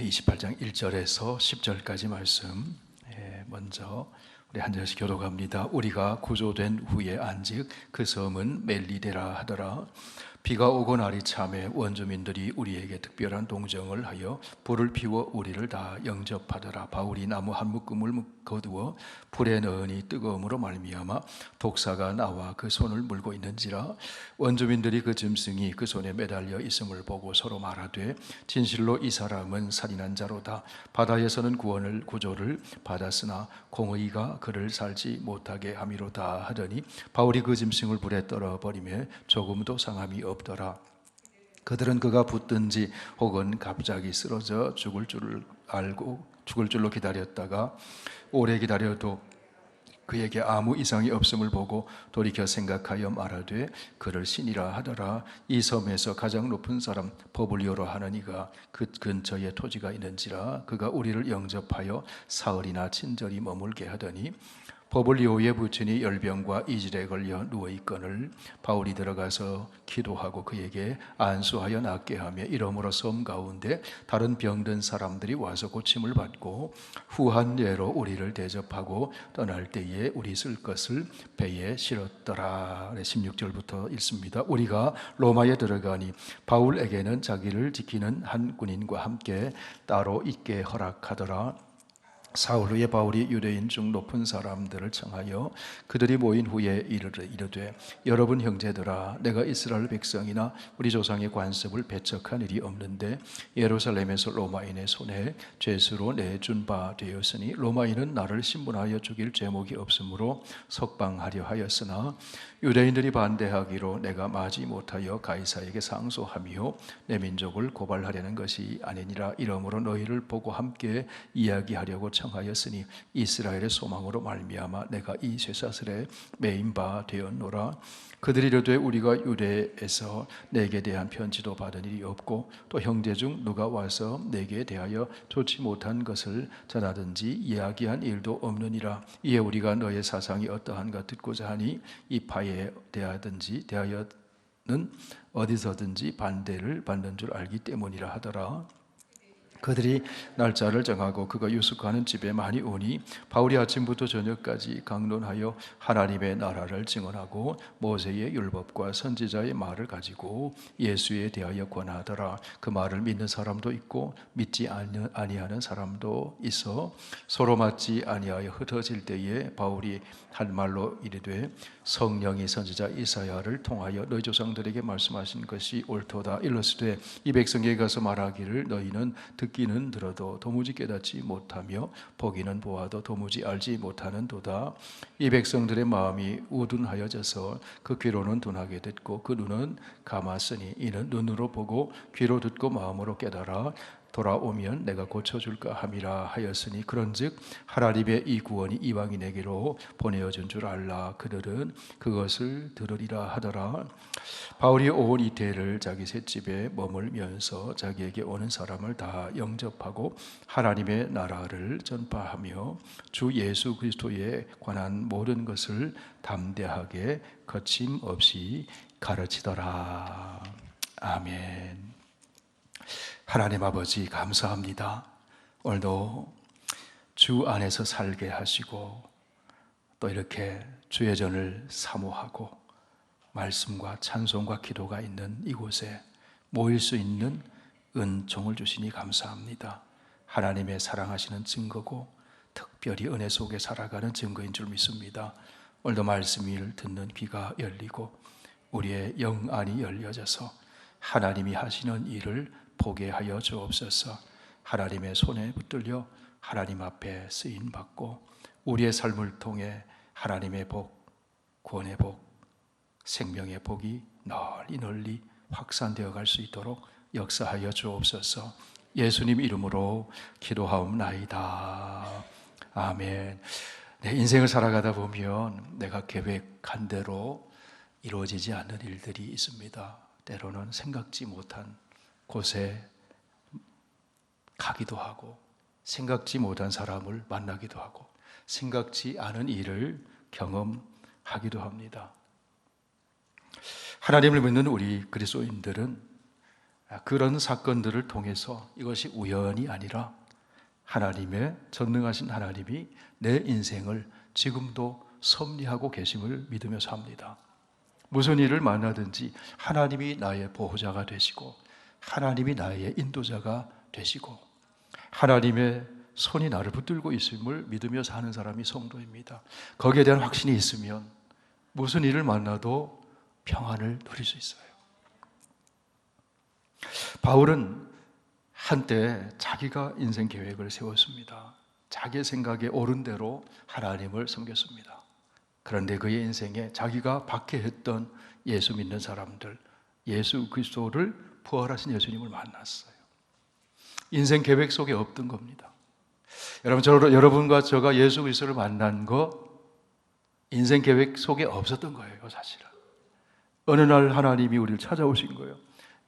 28장 1절에서 10절까지 말씀 먼저 우리 한 절씩 교독합니다. 우리가 구조된 후에 안즉 그 섬은 멜리데라 하더라. 비가 오고 날이 참에 원주민들이 우리에게 특별한 동정을 하여 불을 피워 우리를 다 영접하더라. 바울이 나무 한 묶음을 거두어 불에 넣으니 뜨거움으로 말미암아 독사가 나와 그 손을 물고 있는지라. 원주민들이 그 짐승이 그 손에 매달려 있음을 보고 서로 말하되 진실로 이 사람은 살인한 자로다. 바다에서는 구조를 받았으나 공의가 그를 살지 못하게 함이로다 하더니 바울이 그 짐승을 불에 떨어버리며 조금도 상함이 없더라. 그들은 그가 붙든지 혹은 갑자기 쓰러져 죽을 줄로 기다렸다가 오래 기다려도 그에게 아무 이상이 없음을 보고 돌이켜 생각하여 말하되 그를 신이라 하더라. 이 섬에서 가장 높은 사람 버블리오로 하는 이가 그 근처에 토지가 있는지라. 그가 우리를 영접하여 사흘이나 친절히 머물게 하더니 버블리오의 부친이 열병과 이질에 걸려 누워있거늘 바울이 들어가서 기도하고 그에게 안수하여 낫게 하며 이러므로 섬 가운데 다른 병든 사람들이 와서 고침을 받고 후한 예로 우리를 대접하고 떠날 때에 우리 쓸 것을 배에 실었더라. 16절부터 읽습니다. 우리가 로마에 들어가니 바울에게는 자기를 지키는 한 군인과 함께 따로 있게 허락하더라. 사흘 후에 바울이 유대인 중 높은 사람들을 청하여 그들이 모인 후에 이르되 여러분 형제들아, 내가 이스라엘 백성이나 우리 조상의 관습을 배척한 일이 없는데 예루살렘에서 로마인의 손에 죄수로 내준 바 되었으니 로마인은 나를 신문하여 죽일 제목이 없으므로 석방하려 하였으나 유대인들이 반대하기로 내가 마지 못하여 가이사에게 상소하며 내 민족을 고발하려는 것이 아니니라. 이러므로 너희를 보고 함께 이야기하려고 청하였으니 이스라엘의 소망으로 말미암아 내가 이 쇠사슬에 매인 바 되었노라. 그들이 이르되 우리가 유대에서 내게 대한 편지도 받은 일이 없고 또 형제 중 누가 와서 내게 대하여 좋지 못한 것을 전하든지 이야기한 일도 없느니라. 이에 우리가 너의 사상이 어떠한가 듣고자 하니 이 파에 대하여는 어디서든지 반대를 받는 줄 알기 때문이라 하더라. 그들이 날짜를 정하고 그가 유숙하는 집에 많이 오니 바울이 아침부터 저녁까지 강론하여 하나님의 나라를 증언하고 모세의 율법과 선지자의 말을 가지고 예수에 대하여 권하더라. 그 말을 믿는 사람도 있고 믿지 아니하는 사람도 있어 서로 맞지 아니하여 흩어질 때에 바울이 할 말로 이르되 성령이 선지자 이사야를 통하여 너희 조상들에게 말씀하신 것이 옳도다. 일러스되 이 백성에게 가서 말하기를 너희는 듣기는 들어도 도무지 깨닫지 못하며 보기는 보아도 도무지 알지 못하는도다. 이 백성들의 마음이 우둔하여져서 그 귀로는 둔하게 듣고 그 눈은 감았으니 이는 눈으로 보고 귀로 듣고 마음으로 깨달아 돌아오면 내가 고쳐줄까 함이라 하였으니 그런즉 하나님의 이 구원이 이방인에게로 보내어진 줄 알라. 그들은 그것을 들으리라 하더라. 바울이 온 이태를 자기 셋집에 머물면서 자기에게 오는 사람을 다 영접하고 하나님의 나라를 전파하며 주 예수 그리스도에 관한 모든 것을 담대하게 거침없이 가르치더라. 아멘. 하나님 아버지 감사합니다. 오늘도 주 안에서 살게 하시고 또 이렇게 주의 전을 사모하고 말씀과 찬송과 기도가 있는 이곳에 모일 수 있는 은총을 주시니 감사합니다. 하나님의 사랑하시는 증거고 특별히 은혜 속에 살아가는 증거인 줄 믿습니다. 오늘도 말씀을 듣는 귀가 열리고 우리의 영안이 열려져서 하나님이 하시는 일을 보게 하여 주옵소서. 하나님의 손에 붙들려 하나님 앞에 쓰임 받고 우리의 삶을 통해 하나님의 복, 구원의 복, 생명의 복이 널리 확산되어 갈 수 있도록 역사하여 주옵소서. 예수님 이름으로 기도하옵나이다. 아멘. 내 인생을 살아가다 보면 내가 계획한 대로 이루어지지 않는 일들이 있습니다. 때로는 생각지 못한 곳에 가기도 하고 생각지 못한 사람을 만나기도 하고 생각지 않은 일을 경험하기도 합니다. 하나님을 믿는 우리 그리스도인들은 그런 사건들을 통해서 이것이 우연이 아니라 하나님의 전능하신 하나님이 내 인생을 지금도 섭리하고 계심을 믿으며 삽니다. 무슨 일을 만나든지 하나님이 나의 보호자가 되시고 하나님이 나의 인도자가 되시고 하나님의 손이 나를 붙들고 있음을 믿으며 사는 사람이 성도입니다. 거기에 대한 확신이 있으면 무슨 일을 만나도 평안을 누릴 수 있어요. 바울은 한때 자기가 인생 계획을 세웠습니다. 자기 생각에 옳은 대로 하나님을 섬겼습니다. 그런데 그의 인생에 자기가 박해했던 예수 믿는 사람들, 예수 그리스도를 부활하신 예수님을 만났어요. 인생 계획 속에 없던 겁니다. 여러분과 저가 예수 그리스도를 만난 거 인생 계획 속에 없었던 거예요, 사실은. 어느 날 하나님이 우리를 찾아오신 거예요.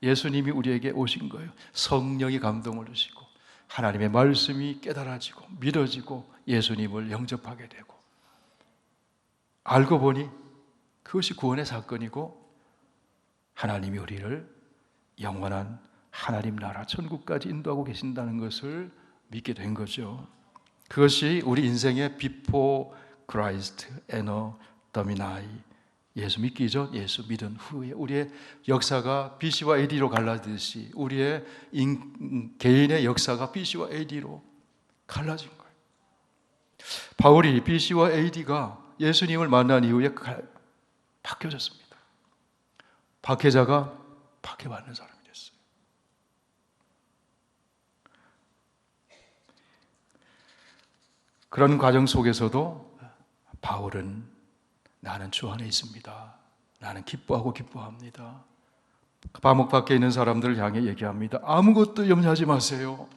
예수님이 우리에게 오신 거예요. 성령이 감동을 주시고 하나님의 말씀이 깨달아지고 믿어지고 예수님을 영접하게 되고 알고 보니 그것이 구원의 사건이고 하나님이 우리를 영원한 하나님 나라 천국까지 인도하고 계신다는 것을 믿게 된 거죠. 그것이 우리 인생의 Before Christ and Domini, 예수 믿기 전 예수 믿은 후에 우리의 역사가 BC와 AD로 갈라지듯이 우리의 개인의 역사가 BC와 AD로 갈라진 거예요. 바울이 BC와 AD가 예수님을 만난 이후에 바뀌어졌습니다. 박해자가 박해받는 사람이 됐어요. 그런 과정 속에서도 바울은 나는 주 안에 있습니다. 나는 기뻐하고 기뻐합니다. 감옥 밖에 있는 사람들을 향해 얘기합니다. 아무것도 염려하지 마세요.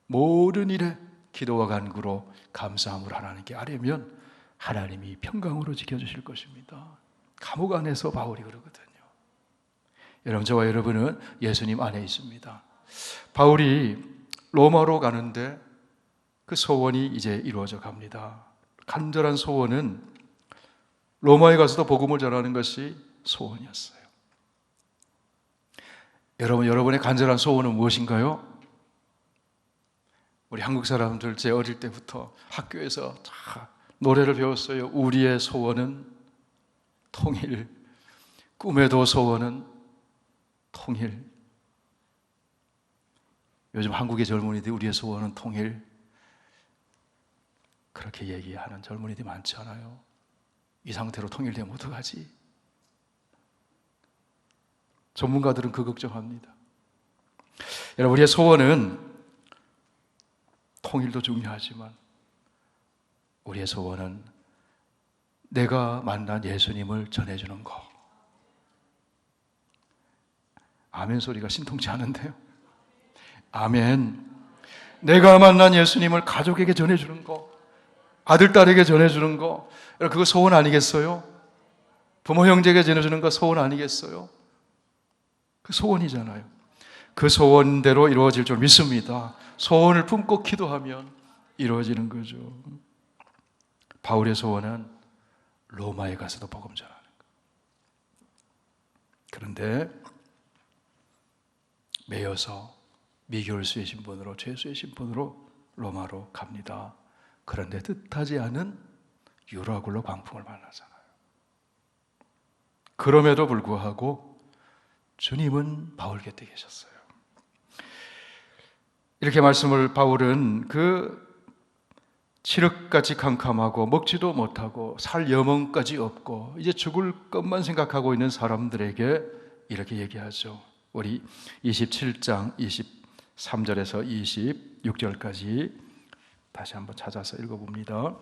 모든 일에 기도와 간구로 감사함을 하나님께 아뢰면 하나님이 평강으로 지켜주실 것입니다. 감옥 안에서 바울이 그러거든요. 여러분, 저와 여러분은 예수님 안에 있습니다. 바울이 로마로 가는데 그 소원이 이제 이루어져 갑니다. 간절한 소원은 로마에 가서도 복음을 전하는 것이 소원이었어요. 여러분의 간절한 소원은 무엇인가요? 우리 한국 사람들 제 어릴 때부터 학교에서 노래를 배웠어요. 우리의 소원은 통일, 꿈에도 소원은 통일. 요즘 한국의 젊은이들이 우리의 소원은 통일, 그렇게 얘기하는 젊은이들이 많지 않아요? 이 상태로 통일되면 어떡하지? 전문가들은 그 걱정합니다. 여러분, 우리의 소원은 통일도 중요하지만 우리의 소원은 내가 만난 예수님을 전해주는 거. 아멘 소리가 신통치 않은데요. 아멘. 내가 만난 예수님을 가족에게 전해주는 거, 아들, 딸에게 전해주는 거, 그거 소원 아니겠어요? 부모, 형제에게 전해주는 거 소원 아니겠어요? 그 소원이잖아요. 그 소원대로 이루어질 줄 믿습니다. 소원을 품고 기도하면 이루어지는 거죠. 바울의 소원은 로마에 가서도 복음 전하는 거. 그런데 매여서 미교일수의 신분으로, 죄수의 신분으로 로마로 갑니다. 그런데 뜻하지 않은 유라굴로 광풍을 만나잖아요. 그럼에도 불구하고 주님은 바울 곁에 계셨어요. 이렇게 말씀을 바울은 그 칠흑같이 캄캄하고 먹지도 못하고 살 여몽까지 없고 이제 죽을 것만 생각하고 있는 사람들에게 이렇게 얘기하죠. 우리 27장 23절에서 26절까지 다시 한번 찾아서 읽어봅니다.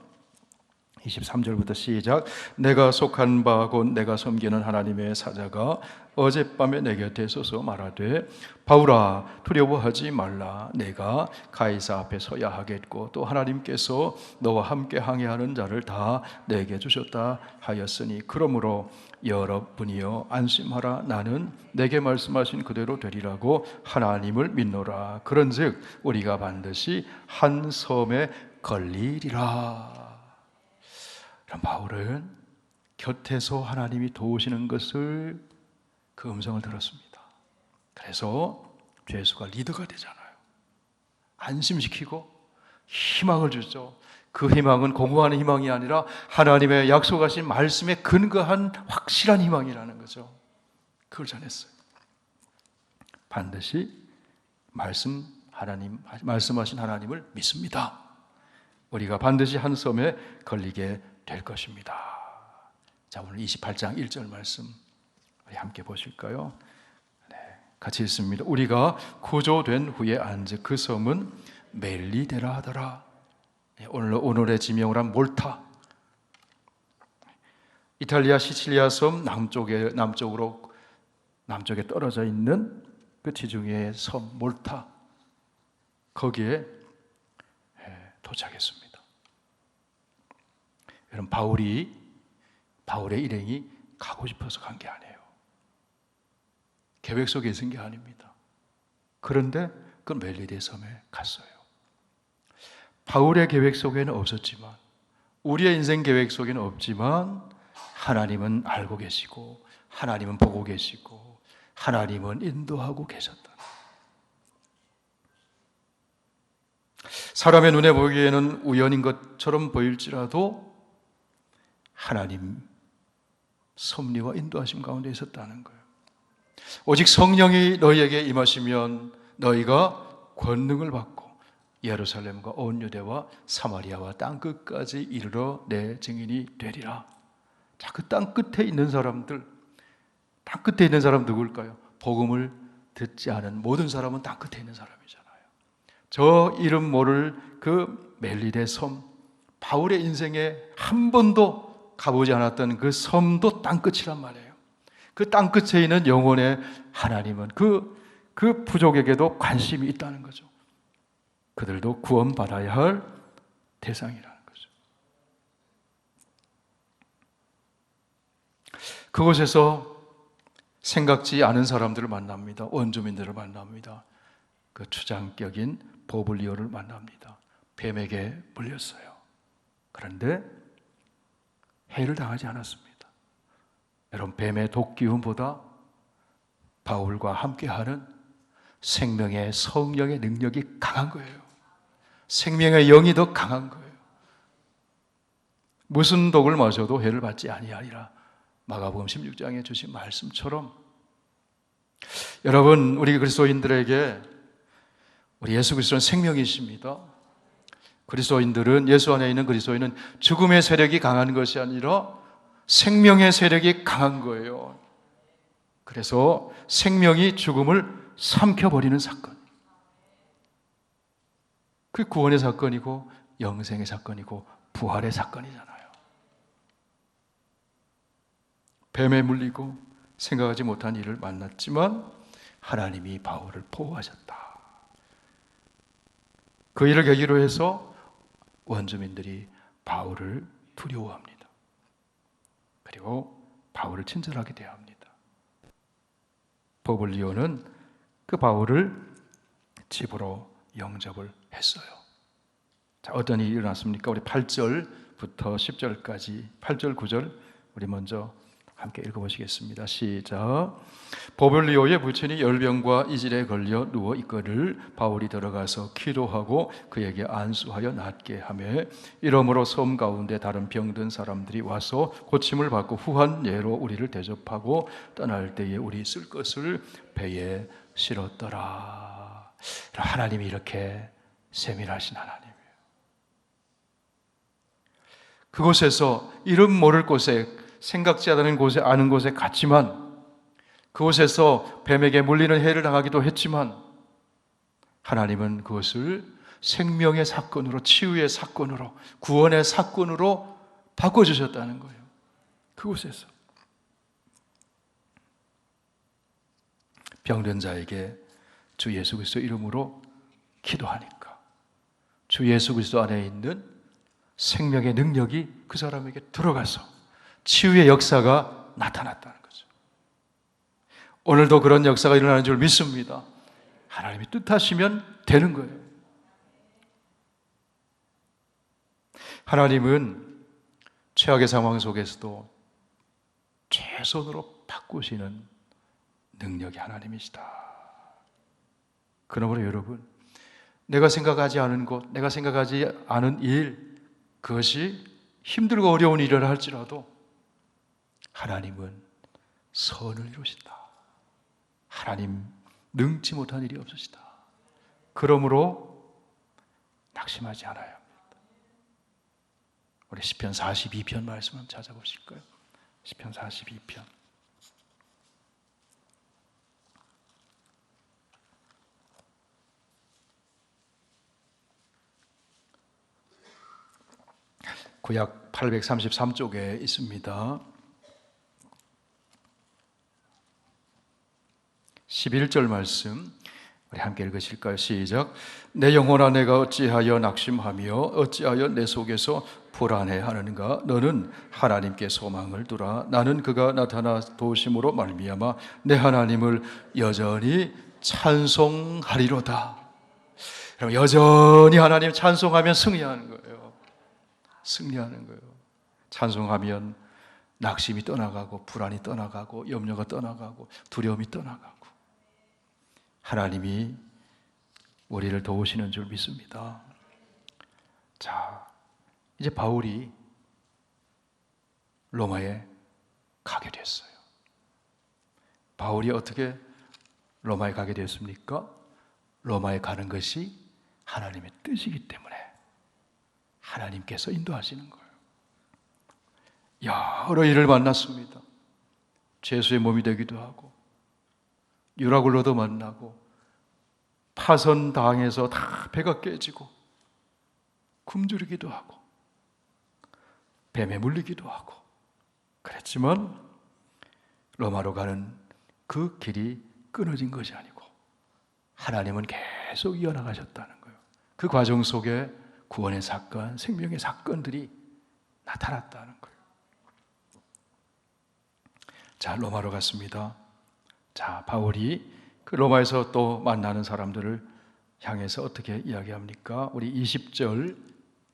23절부터 시작. 내가 속한 바 곧 내가 섬기는 하나님의 사자가 어젯밤에 내 곁에 서서 말하되 바울아 두려워하지 말라. 내가 가이사 앞에 서야 하겠고 또 하나님께서 너와 함께 항해하는 자를 다 내게 주셨다 하였으니 그러므로 여러분이여 안심하라. 나는 내게 말씀하신 그대로 되리라고 하나님을 믿노라. 그런즉 우리가 반드시 한 섬에 걸리리라. 그럼 바울은 곁에서 하나님이 도우시는 것을 그 음성을 들었습니다. 그래서 주 예수가 리더가 되잖아요. 안심시키고 희망을 주죠. 그 희망은 공허하는 희망이 아니라 하나님의 약속하신 말씀에 근거한 확실한 희망이라는 거죠. 그걸 전했어요. 반드시 말씀하신 하나님을 믿습니다. 우리가 반드시 한 섬에 걸리게 될 것입니다. 자, 오늘 28장 1절 말씀 우리 함께 보실까요? 네, 같이 읽습니다. 우리가 구조된 후에 안즉 그 섬은 멜리데라 하더라. 오늘의 지명을 한 몰타. 이탈리아 시칠리아 섬 남쪽에 떨어져 있는 그 지중해의 섬 몰타, 거기에 도착했습니다. 여러분, 바울의 일행이 가고 싶어서 간 게 아니에요. 계획 속에 있은 게 아닙니다. 그런데 그 멜리데 섬에 갔어요. 바울의 계획 속에는 없었지만, 우리의 인생 계획 속에는 없지만 하나님은 알고 계시고 하나님은 보고 계시고 하나님은 인도하고 계셨다. 사람의 눈에 보기에는 우연인 것처럼 보일지라도 하나님 섭리와 인도하심 가운데 있었다는 거예요. 오직 성령이 너희에게 임하시면 너희가 권능을 받고 예루살렘과 온 유대와 사마리아와 땅 끝까지 이르러 내 증인이 되리라. 자, 그 땅 끝에 있는 사람들, 땅 끝에 있는 사람 누굴까요? 복음을 듣지 않은 모든 사람은 땅 끝에 있는 사람이잖아요. 저 이름 모를 그 멜리데 섬, 바울의 인생에 한 번도 가보지 않았던 그 섬도 땅 끝이란 말이에요. 그 땅 끝에 있는 영혼의 하나님은 그 부족에게도 관심이 있다는 거죠. 그들도 구원받아야 할 대상이라는 거죠. 그곳에서 생각지 않은 사람들을 만납니다. 원주민들을 만납니다. 그 추장격인 보블리오를 만납니다. 뱀에게 물렸어요. 그런데 해를 당하지 않았습니다. 여러분, 뱀의 독기운보다 바울과 함께하는 생명의 성령의 능력이 강한 거예요. 생명의 영이 더 강한 거예요. 무슨 독을 마셔도 해를 받지 아니하리라. 마가복음 16장에 주신 말씀처럼 여러분, 우리 그리스도인들에게 우리 예수 그리스도는 생명이십니다. 그리스도인들은, 예수 안에 있는 그리스도인은 죽음의 세력이 강한 것이 아니라 생명의 세력이 강한 거예요. 그래서 생명이 죽음을 삼켜버리는 사건, 그 구원의 사건이고 영생의 사건이고 부활의 사건이잖아요. 뱀에 물리고 생각하지 못한 일을 만났지만 하나님이 바울을 보호하셨다. 그 일을 계기로 해서 원주민들이 바울을 두려워합니다. 그리고 바울을 친절하게 대합니다. 보블리오는 그 바울을 집으로 영접을 했어요. 자, 어떤 일이 일어났습니까? 우리 8절부터 10절까지 8절, 9절 우리 먼저 함께 읽어보시겠습니다. 시작. 보블리오의 부친이 열병과 이질에 걸려 누워 있거늘 바울이 들어가서 기도하고 그에게 안수하여 낫게 하며 이러므로 섬 가운데 다른 병든 사람들이 와서 고침을 받고 후한 예로 우리를 대접하고 떠날 때에 우리 쓸 것을 배에 실었더라. 하나님이 이렇게 세밀하신 하나님이에요. 그곳에서 이름 모를 곳에, 생각지 않은 곳에, 아는 곳에 갔지만, 그곳에서 뱀에게 물리는 해를 당하기도 했지만 하나님은 그것을 생명의 사건으로, 치유의 사건으로, 구원의 사건으로 바꿔주셨다는 거예요. 그곳에서 병든 자에게 주 예수 그리스도 이름으로 기도하니까 주 예수 그리스도 안에 있는 생명의 능력이 그 사람에게 들어가서 치유의 역사가 나타났다는 거죠. 오늘도 그런 역사가 일어나는 줄 믿습니다. 하나님이 뜻하시면 되는 거예요. 하나님은 최악의 상황 속에서도 최선으로 바꾸시는 능력이 하나님이시다. 그러므로 여러분, 내가 생각하지 않은 곳, 내가 생각하지 않은 일, 그것이 힘들고 어려운 일을 할지라도 하나님은 선을 이루신다. 하나님 능치 못한 일이 없으시다. 그러므로 낙심하지 않아야 합니다. 우리 시편 42편 말씀 한번 찾아보실까요? 시편 42편. 구약 833쪽에 있습니다. 11절 말씀 우리 함께 읽으실까요? 시작. 내 영혼아, 내가 어찌하여 낙심하며 어찌하여 내 속에서 불안해하는가? 너는 하나님께 소망을 두라. 나는 그가 나타나 도우심으로 말미암아 내 하나님을 여전히 찬송하리로다. 그럼 여전히 하나님 찬송하면 승리하는 거예요. 승리하는 거예요. 찬송하면 낙심이 떠나가고 불안이 떠나가고 염려가 떠나가고 두려움이 떠나가고 하나님이 우리를 도우시는 줄 믿습니다. 자, 이제 바울이 로마에 가게 됐어요. 바울이 어떻게 로마에 가게 됐습니까? 로마에 가는 것이 하나님의 뜻이기 때문에 하나님께서 인도하시는 거예요. 여러 일을 만났습니다. 죄수의 몸이 되기도 하고 유라굴로도 만나고 파선당해서 다 배가 깨지고 굶주리기도 하고 뱀에 물리기도 하고 그랬지만 로마로 가는 그 길이 끊어진 것이 아니고 하나님은 계속 이어나가셨다는 거예요. 그 과정 속에 구원의 사건, 생명의 사건들이 나타났다는 거예요. 자, 로마로 갔습니다. 자, 바울이 그 로마에서 또 만나는 사람들을 향해서 어떻게 이야기합니까? 우리 20절,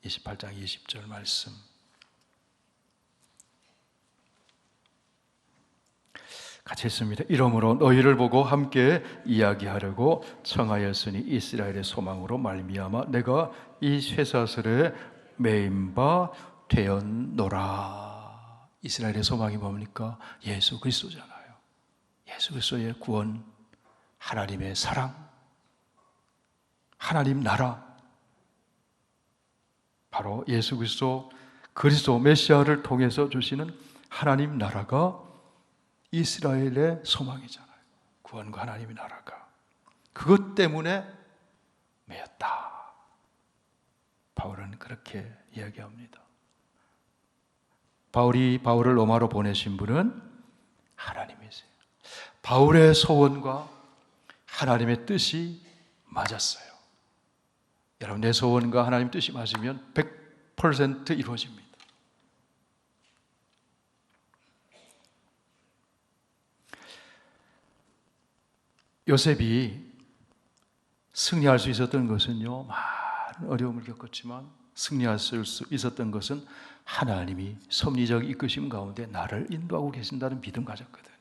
28장 20절 말씀. 같이 읽습니다. 이러므로 너희를 보고 함께 이야기하려고 청하였으니 이스라엘의 소망으로 말미암아 내가 이 쇠사슬에 매인 바 되었노라. 이스라엘의 소망이 뭡니까? 예수 그리스도잖아요. 예수 그리스도의 구원, 하나님의 사랑, 하나님 나라, 바로 예수 그리스도 메시아를 통해서 주시는 하나님 나라가 이스라엘의 소망이잖아요. 구원과 하나님의 나라가. 그것 때문에 매였다. 바울은 그렇게 이야기합니다. 바울을 로마로 보내신 분은 하나님이세요. 바울의 소원과 하나님의 뜻이 맞았어요. 여러분, 내 소원과 하나님 뜻이 맞으면 100% 이루어집니다. 요셉이 승리할 수 있었던 것은요, 많은 어려움을 겪었지만 승리할 수 있었던 것은 하나님이 섭리적 이끄심 가운데 나를 인도하고 계신다는 믿음 가졌거든요.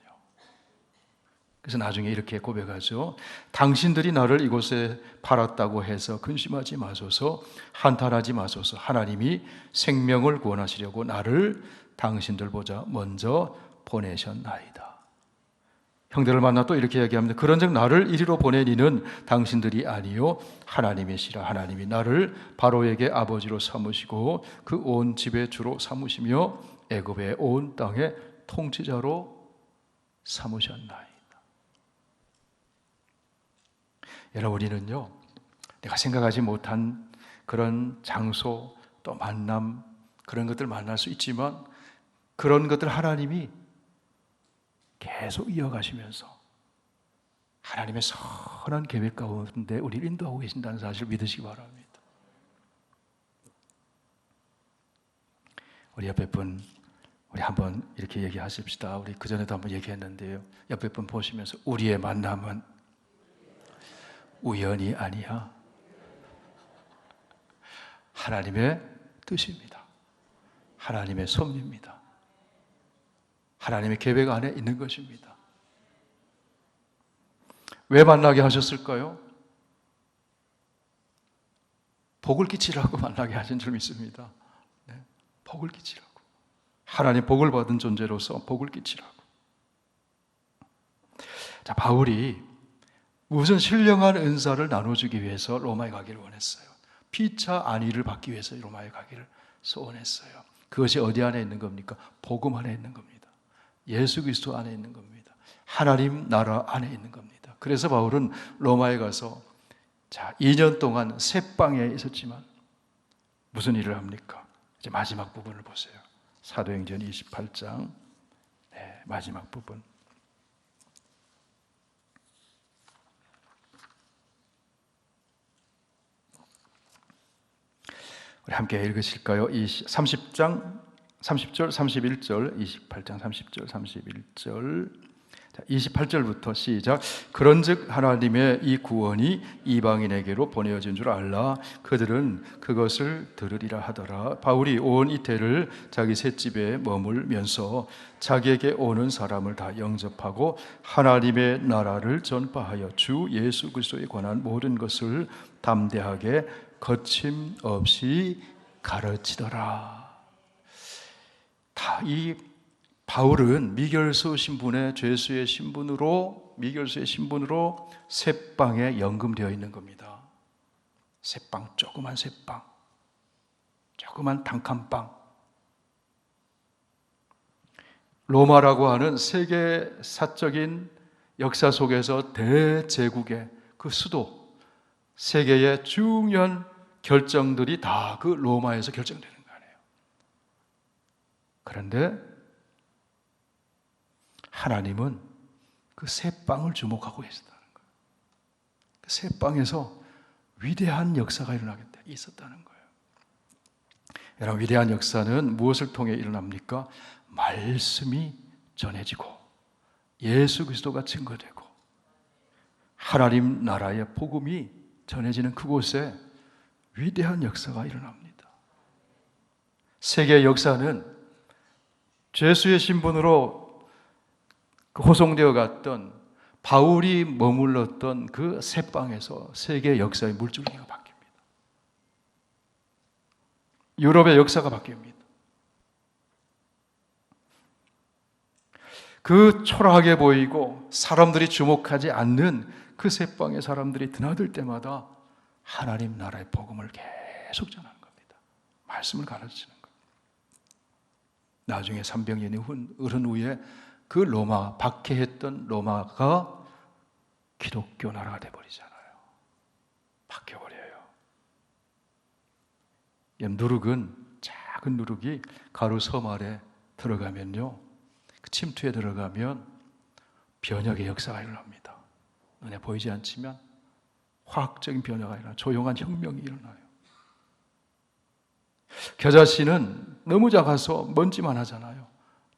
그래서 나중에 이렇게 고백하죠. 당신들이 나를 이곳에 팔았다고 해서 근심하지 마소서, 한탄하지 마소서. 하나님이 생명을 구원하시려고 나를 당신들보다 먼저 보내셨나이다. 형제를 만나 또 이렇게 이야기합니다. 그런즉 나를 이리로 보낸 이는 당신들이 아니요 하나님이시라. 하나님이 나를 바로에게 아버지로 삼으시고 그 온 집의 주로 삼으시며 애굽의 온 땅의 통치자로 삼으셨나이다. 여러분, 우리는요, 내가 생각하지 못한 그런 장소 또 만남, 그런 것들 만날 수 있지만 그런 것들 하나님이 계속 이어가시면서 하나님의 선한 계획 가운데 우리를 인도하고 계신다는 사실을 믿으시기 바랍니다. 우리 옆에 분, 우리 한번 이렇게 얘기하십시다. 우리 그전에도 한번 얘기했는데요. 옆에 분 보시면서 우리의 만남은 우연이 아니야. 하나님의 뜻입니다. 하나님의 섭리입니다. 하나님의 계획 안에 있는 것입니다. 왜 만나게 하셨을까요? 복을 끼치라고 만나게 하신 줄 믿습니다. 네, 복을 끼치라고. 하나님 복을 받은 존재로서 복을 끼치라고. 자, 바울이 무슨 신령한 은사를 나눠주기 위해서 로마에 가기를 원했어요. 피차 안위를 받기 위해서 로마에 가기를 소원했어요. 그것이 어디 안에 있는 겁니까? 복음 안에 있는 겁니다. 예수 그리스도 안에 있는 겁니다. 하나님 나라 안에 있는 겁니다. 그래서 바울은 로마에 가서 2년 동안 셋방에 있었지만 무슨 일을 합니까? 이제 마지막 부분을 보세요. 사도행전 28장 마지막 부분. 우리 함께 읽으실까요? 30장 30절 31절 28장 30절 31절 28절부터 시작. 그런즉 하나님의 이 구원이 이방인에게로 보내어진 줄 알라. 그들은 그것을 들으리라 하더라. 바울이 온 이태를 자기 셋집에 머물면서 자기에게 오는 사람을 다 영접하고 하나님의 나라를 전파하여 주 예수 그리스도에 관한 모든 것을 담대하게 거침없이 가르치더라. 이 바울은 미결수 신분의 죄수의 신분으로 셋방에 연금되어 있는 겁니다. 셋방, 조그만 셋방, 조그만 단칸방. 로마라고 하는 세계 사적인 역사 속에서 대제국의 그 수도, 세계의 중요한 결정들이 다 그 로마에서 결정되는 거 아니에요. 그런데 하나님은 그 셋방을 주목하고 계셨다는 거예요. 그 셋방에서 위대한 역사가 있었다는 거예요. 여러분, 위대한 역사는 무엇을 통해 일어납니까? 말씀이 전해지고 예수 그리스도가 증거되고 하나님 나라의 복음이 전해지는 그곳에 위대한 역사가 일어납니다. 세계 역사는 죄수의 신분으로 호송되어 갔던 바울이 머물렀던 그 셋방에서 세계의 역사의 물줄기가 바뀝니다. 유럽의 역사가 바뀝니다. 그 초라하게 보이고 사람들이 주목하지 않는 그 셋방의 사람들이 드나들 때마다 하나님 나라의 복음을 계속 전하는 겁니다. 말씀을 가르치는 겁니다. 나중에 300년이 흐른 후에 그 로마, 박해했던 로마가 기독교 나라가 돼버리잖아요. 바뀌어버려요. 누룩은, 작은 누룩이 가루 섬 아래 들어가면요, 그 침투에 들어가면 변혁의 역사가 일어납니다. 눈에 보이지 않지만 화학적인 변화가 일어나요. 조용한 혁명이 일어나요. 겨자씨는 너무 작아서 먼지만 하잖아요.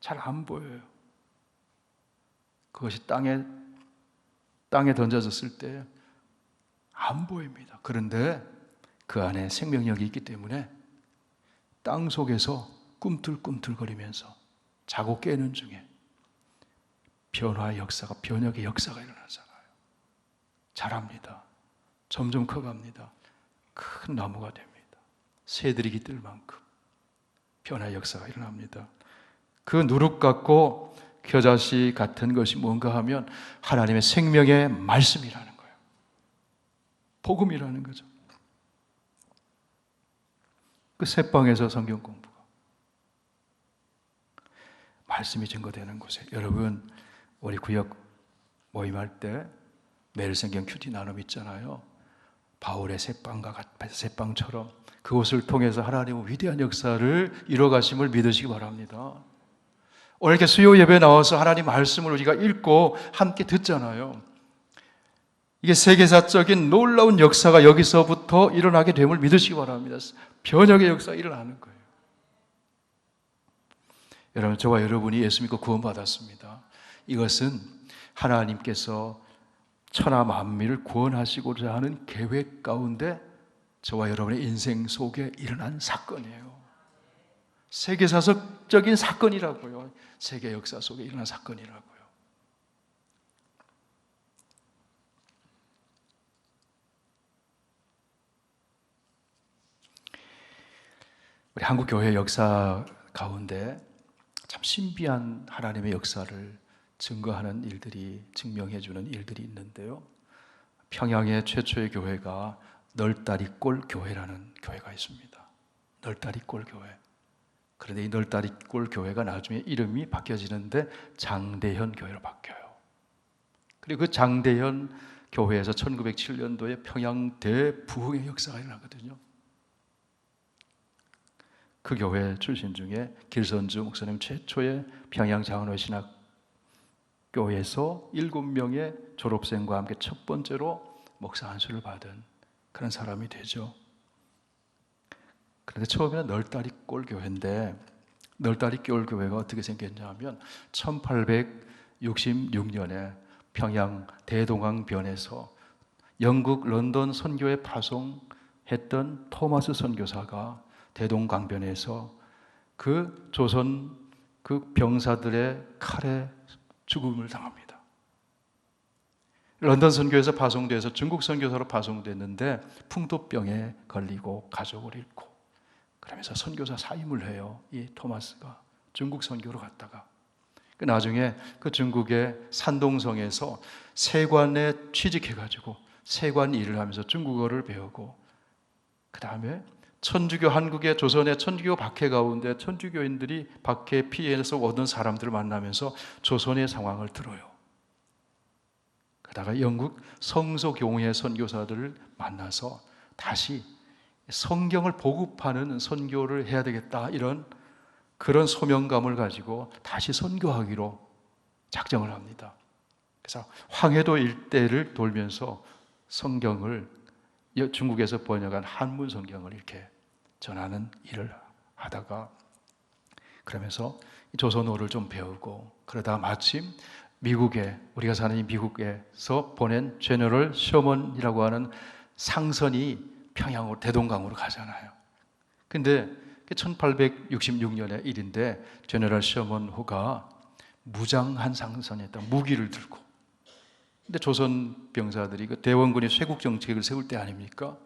잘 안 보여요. 그것이 땅에 던져졌을 때 안 보입니다. 그런데 그 안에 생명력이 있기 때문에 땅 속에서 꿈틀꿈틀거리면서 자고 깨는 중에 변화의 역사가, 변혁의 역사가 일어나잖아요. 자랍니다. 점점 커갑니다. 큰 나무가 됩니다. 새들이 깃들 만큼 변화의 역사가 일어납니다. 그 누룩 같고 겨자씨 같은 것이 뭔가 하면 하나님의 생명의 말씀이라는 거예요. 복음이라는 거죠. 그 셋방에서 성경 공부가, 말씀이 증거되는 곳에, 여러분, 우리 구역 모임할 때 매일 성경 큐티 나눔 있잖아요. 바울의 셋방처럼 그곳을 통해서 하나님은 위대한 역사를 이뤄가심을 믿으시기 바랍니다. 오늘 이렇게 수요 예배에 나와서 하나님 말씀을 우리가 읽고 함께 듣잖아요. 이게 세계사적인 놀라운 역사가 여기서부터 일어나게 됨을 믿으시기 바랍니다. 변혁의 역사가 일어나는 거예요. 여러분, 저와 여러분이 예수 믿고 구원받았습니다. 이것은 하나님께서 천하 만민을 구원하시고자 하는 계획 가운데 저와 여러분의 인생 속에 일어난 사건이에요. 세계사적인 사건이라고요. 세계 역사 속에 일어난 사건이라고요. 우리 한국 교회 역사 가운데 참 신비한 하나님의 역사를 증거하는 일들이, 증명해 주는 일들이 있는데요. 평양의 최초의 교회가 널다리꼴 교회라는 교회가 있습니다. 널다리꼴 교회. 그런데 이 널다리꼴 교회가 나중에 이름이 바뀌어지는데 장대현 교회로 바뀌어요. 그리고 그 장대현 교회에서 1907년도에 평양 대부흥의 역사가 일어나거든요. 그 교회 출신 중에 길선주 목사님 최초의 평양 장안회 신학교에서 7명의 졸업생과 함께 첫 번째로 목사 안수를 받은 그런 사람이 되죠. 그런데 처음에는 널다리꼴 교회인데, 널다리꼴 교회가 어떻게 생겼냐 하면 1866년에 평양 대동강변에서 영국 런던 선교에 파송했던 토마스 선교사가 대동강변에서 그 조선 그 병사들의 칼에 죽음을 당합니다. 런던 선교에서 파송돼서 중국 선교사로 파송됐는데 풍토병에 걸리고 가족을 잃고, 그러면서 선교사 사임을 해요. 이 토마스가 중국 선교로 갔다가 나중에 그 중국의 산동성에서 세관에 취직해가지고 세관 일을 하면서 중국어를 배우고, 그 다음에 천주교, 한국의 조선의 천주교 박해 가운데 천주교인들이 박해 피해에서 얻은 사람들을 만나면서 조선의 상황을 들어요. 그러다가 영국 성소교회 선교사들을 만나서 다시 성경을 보급하는 선교를 해야 되겠다, 이런 그런 소명감을 가지고 다시 선교하기로 작정을 합니다. 그래서 황해도 일대를 돌면서 성경을, 중국에서 번역한 한문 성경을 이렇게 전하는 일을 하다가, 그러면서 조선어를 좀 배우고, 그러다 마침 미국에, 우리가 사는 이 미국에서 보낸 제너럴 셔먼이라고 하는 상선이 평양으로, 대동강으로 가잖아요. 근데 1866년의 일인데 제너럴 셔먼호가 무장한 상선에다 무기를 들고, 근데 조선 병사들이 그 대원군이 쇄국 정책을 세울 때 아닙니까?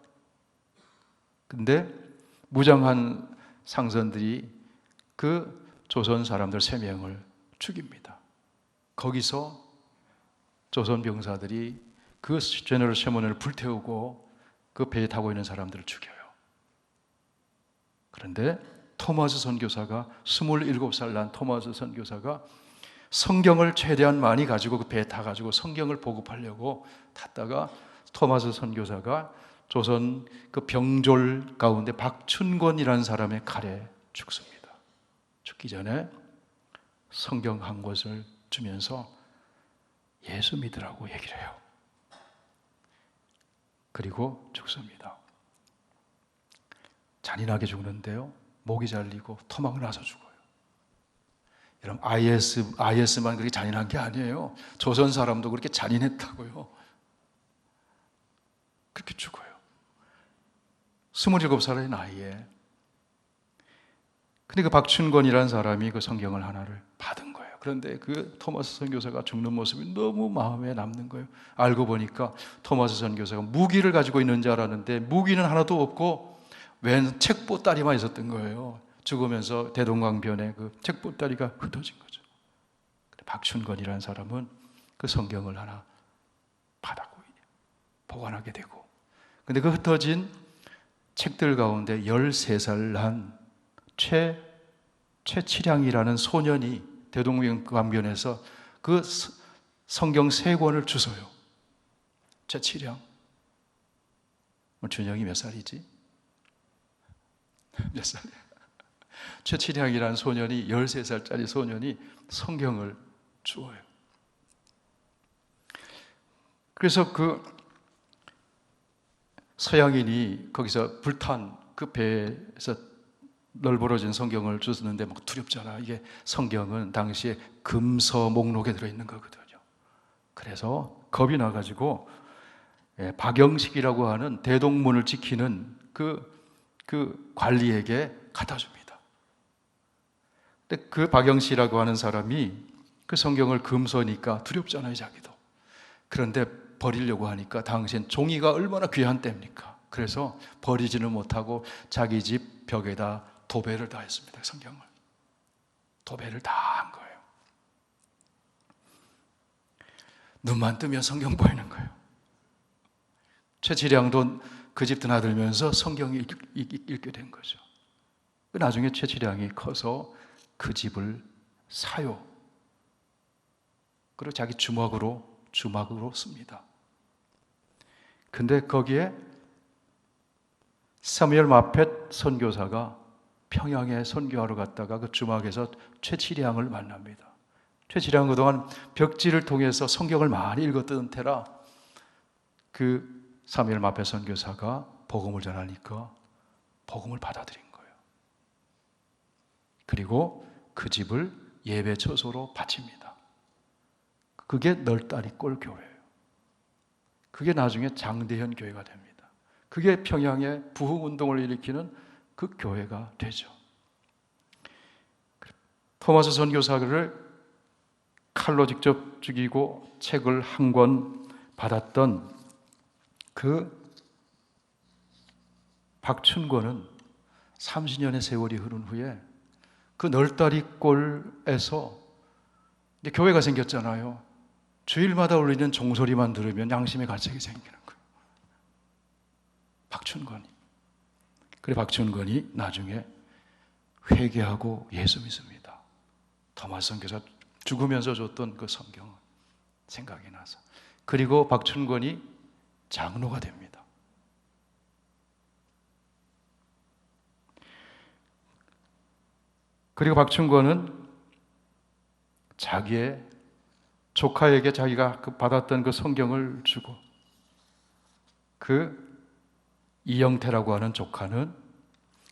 근데 무장한 상선들이 그 조선 사람들 3명을 죽입니다. 거기서 조선 병사들이 그 제너럴 셔먼을 불태우고 그 배에 타고 있는 사람들을 죽여요. 그런데 토마스 선교사가, 27살 난 토마스 선교사가 성경을 최대한 많이 가지고 그 배에 타가지고 성경을 보급하려고 탔다가, 토마스 선교사가 조선 그 병졸 가운데 박춘권이라는 사람의 칼에 죽습니다. 죽기 전에 성경 한 권을 주면서 예수 믿으라고 얘기를 해요. 그리고 죽습니다. 잔인하게 죽는데요, 목이 잘리고 토막 나서 죽어요. 여러분, IS만 그렇게 잔인한 게 아니에요. 조선 사람도 그렇게 잔인했다고요. 그렇게 죽어요. 27살의 나이에. 근데 그 박춘권이라는 사람이 그 성경을 하나를 받은 거예요. 그런데 그 토마스 선교사가 죽는 모습이 너무 마음에 남는 거예요. 알고 보니까 토마스 선교사가 무기를 가지고 있는 줄 알았는데 무기는 하나도 없고 웬 책보따리만 있었던 거예요. 죽으면서 대동강변에 그 책보따리가 흩어진 거죠. 박춘권이라는 사람은 그 성경을 하나 받았고 보관하게 되고, 근데 그 흩어진 책들 가운데 13살 난 최치량이라는 소년이 대동강변에서 그 성경 3권을 주워요. 최치량. 준영이 몇 살이지? 몇 살이야? 최치량이라는 소년이, 13살짜리 소년이 성경을 주어요. 그래서 그 서양인이 거기서 불탄 그 배에서 널브러진 성경을 주었는데 막 두렵잖아. 이게 성경은 당시에 금서 목록에 들어있는 거거든요. 그래서 겁이 나가지고 박영식이라고 하는 대동문을 지키는 그 관리에게 갖다 줍니다. 근데 그 박영식이라고 하는 사람이 그 성경을 금서니까 두렵잖아요, 자기도. 그런데 버리려고 하니까, 당시엔 종이가 얼마나 귀한 때입니까? 그래서 버리지는 못하고 자기 집 벽에다 도배를 다 했습니다. 성경을 도배를 다 한 거예요. 눈만 뜨면 성경 보이는 거예요. 최치량도 그 집 드나들면서 성경을 읽게 된 거죠. 나중에 최치량이 커서 그 집을 사요. 그리고 자기 주막으로 씁니다. 근데 거기에 사무엘 마펫 선교사가 평양에 선교하러 갔다가 그 주막에서 최치량을 만납니다. 최치량은 그동안 벽지를 통해서 성경을 많이 읽었던 테라 그 사무엘 마펫 선교사가 복음을 전하니까 복음을 받아들인 거예요. 그리고 그 집을 예배 처소로 바칩니다. 그게 널다리골 교회예요. 그게 나중에 장대현 교회가 됩니다. 그게 평양에 부흥운동을 일으키는 그 교회가 되죠. 토마스 선교사를 칼로 직접 죽이고 책을 한 권 받았던 그 박춘권은 30년의 세월이 흐른 후에 그 널다리골에서 이제 교회가 생겼잖아요. 주일마다 울리는 종소리만 들으면 양심의 가책이 생기는 거예요. 박춘권이. 그래 박춘권이 나중에 회개하고 예수 믿습니다. 토마스 선교사 죽으면서 줬던 그 성경은 생각이 나서. 그리고 박춘권이 장로가 됩니다. 그리고 박춘권은 자기의 조카에게 자기가 받았던 그 성경을 주고 그 이영태라고 하는 조카는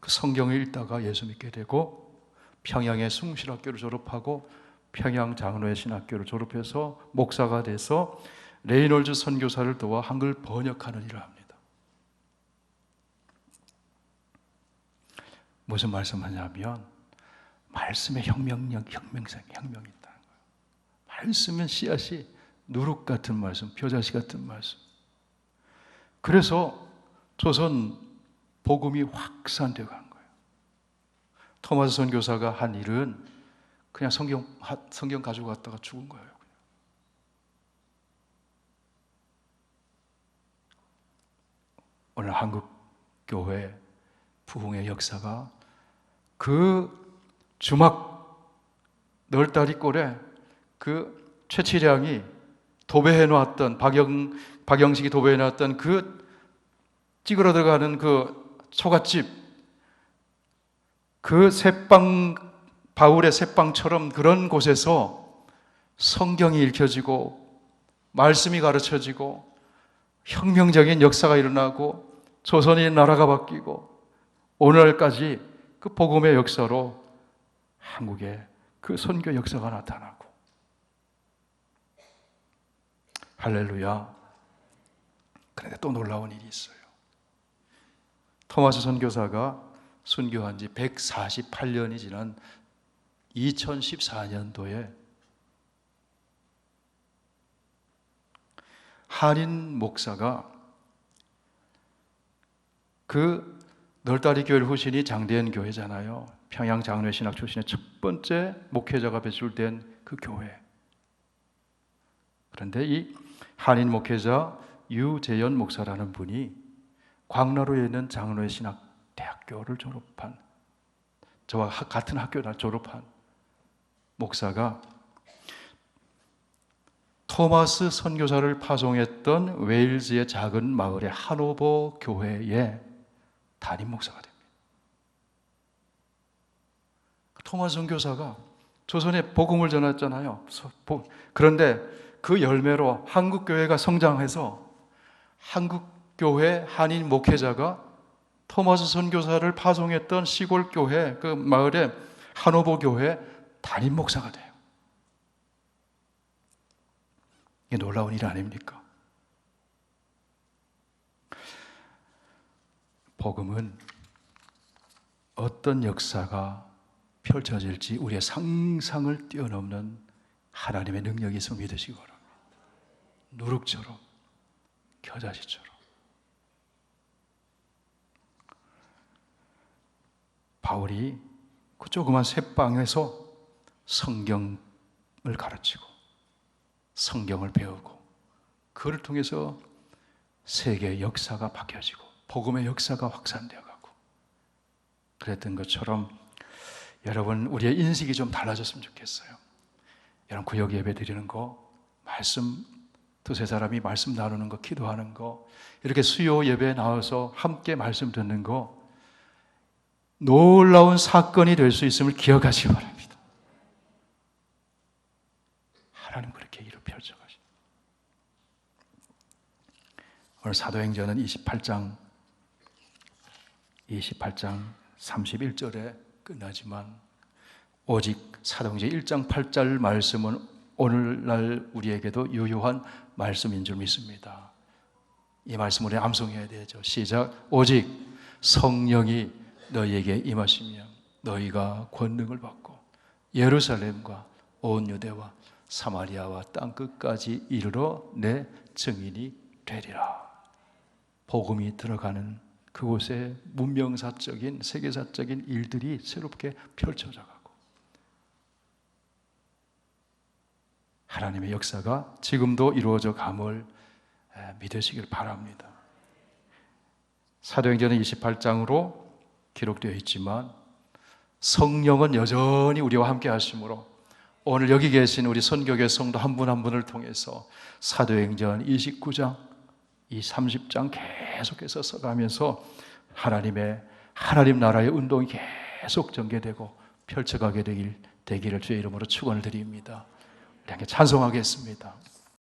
그 성경을 읽다가 예수 믿게 되고 평양의 숭실학교를 졸업하고 평양 장로의 신학교를 졸업해서 목사가 돼서 레이놀즈 선교사를 도와 한글 번역하는 일을 합니다. 무슨 말씀하냐면 말씀의 혁명력, 혁명성이 있다는 거예요. 말씀은 씨앗이 누룩 같은 말씀, 벼자씨 같은 말씀. 그래서 조선 복음이 확산되어 간 거예요. 토마스 선교사가 한 일은 그냥 성경 가지고 갔다가 죽은 거예요. 오늘 한국교회 부흥의 역사가 그 주막 널다리골에 그 최치량이 도배해 놨던 박영식이 도배해 놨던 그 찌그러 들어가는 그 초갓집 그 새빵 바울의 새빵처럼 그런 곳에서 성경이 읽혀지고 말씀이 가르쳐지고 혁명적인 역사가 일어나고 조선의 나라가 바뀌고 오늘날까지 그 복음의 역사로 한국의 그 선교 역사가 나타나고 할렐루야. 그런데 또 놀라운 일이 있어요. 토마스 선교사가 순교한 지 148년이 지난 2014년도에 한인 목사가 그 널다리 교회 후신이 장대현 교회잖아요. 평양 장로의 신학 출신의 첫 번째 목회자가 배출된 그 교회. 그런데 이 한인 목회자 유재현 목사라는 분이 광나루에 있는 장로의 신학 대학교를 졸업한 저와 같은 학교를 졸업한 목사가 토마스 선교사를 파송했던 웨일즈의 작은 마을의 하노버 교회의 담임 목사가 됩니다. 토마스 선교사가 조선에 복음을 전했잖아요. 그런데 그 열매로 한국교회가 성장해서 한국교회 한인 목회자가 토마스 선교사를 파송했던 시골교회 그 마을의 하노버 교회 담임 목사가 돼요. 이게 놀라운 일 아닙니까? 복음은 어떤 역사가 펼쳐질지 우리의 상상을 뛰어넘는 하나님의 능력이 있음을 믿으시기 바랍니다. 누룩처럼, 겨자씨처럼. 바울이 그 조그만 쇠방에서 성경을 가르치고 성경을 배우고 그를 통해서 세계의 역사가 바뀌어지고 복음의 역사가 확산되어 가고 그랬던 것처럼 여러분 우리의 인식이 좀 달라졌으면 좋겠어요. 여러분 구역 예배 드리는 거, 말씀 두세 사람이 말씀 나누는 거, 기도하는 거, 이렇게 수요 예배에 나와서 함께 말씀 듣는 거 놀라운 사건이 될 수 있음을 기억하시기 바랍니다. 하나님 그렇게 일을 펼쳐가십니다. 오늘 사도행전은 28장 31절에 끝나지만 오직 사도행전 1장 8절 말씀은 오늘날 우리에게도 유효한 말씀인 줄 믿습니다. 이 말씀을 우리 암송해야 되죠. 시작. 오직 성령이 너희에게 임하시면 너희가 권능을 받고 예루살렘과 온 유대와 사마리아와 땅 끝까지 이르러 내 증인이 되리라. 복음이 들어가는 그곳에 문명사적인 세계사적인 일들이 새롭게 펼쳐져 가고 하나님의 역사가 지금도 이루어져 감을 믿으시길 바랍니다. 사도행전은 28장으로 기록되어 있지만 성령은 여전히 우리와 함께 하심으로 오늘 여기 계신 우리 선교계 성도 한 분 한 분을 통해서 사도행전 29장, 이 30장 계속해서 써가면서 하나님 나라의 운동이 계속 전개되고 펼쳐가게 되기를 주의 이름으로 축원을 드립니다. 우리 함께 찬송하겠습니다.